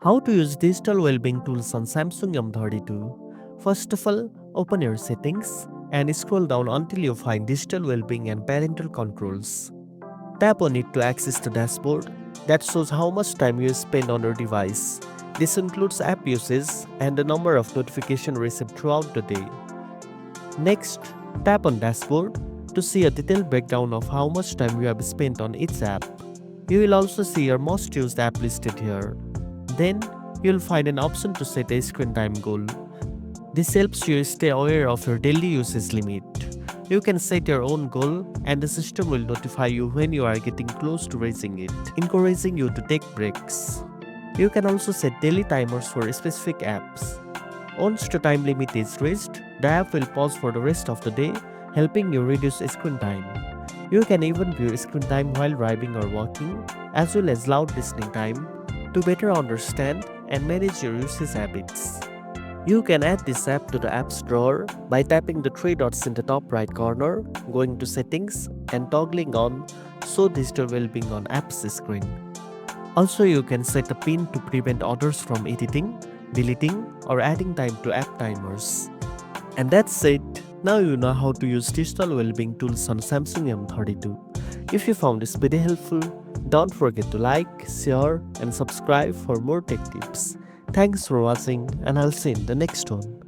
How to use digital well-being tools on Samsung M32. First of all, open your settings and scroll down until you find digital well-being and parental controls. Tap on it to access the dashboard that shows how much time you spend on your device. This includes app usage and the number of notifications received throughout the day. Next, tap on dashboard to see a detailed breakdown of how much time you have spent on each app. You will also see your most used app listed here. Then, you'll find an option to set a screen time goal. This helps you stay aware of your daily usage limit. You can set your own goal and the system will notify you when you are getting close to reaching it, encouraging you to take breaks. You can also set daily timers for specific apps. Once the time limit is reached, the app will pause for the rest of the day, helping you reduce screen time. You can even view screen time while driving or walking, as well as loud listening time, to better understand and manage your usage habits. You can add this app to the apps drawer by tapping the three dots in the top right corner, going to settings and toggling on Show Digital Wellbeing on Apps screen. Also, you can set a pin to prevent others from editing, deleting or adding time to app timers. And that's it. Now you know how to use digital well-being tools on Samsung M32. If you found this video helpful, don't forget to like, share and subscribe for more tech tips. Thanks for watching and I'll see you in the next one.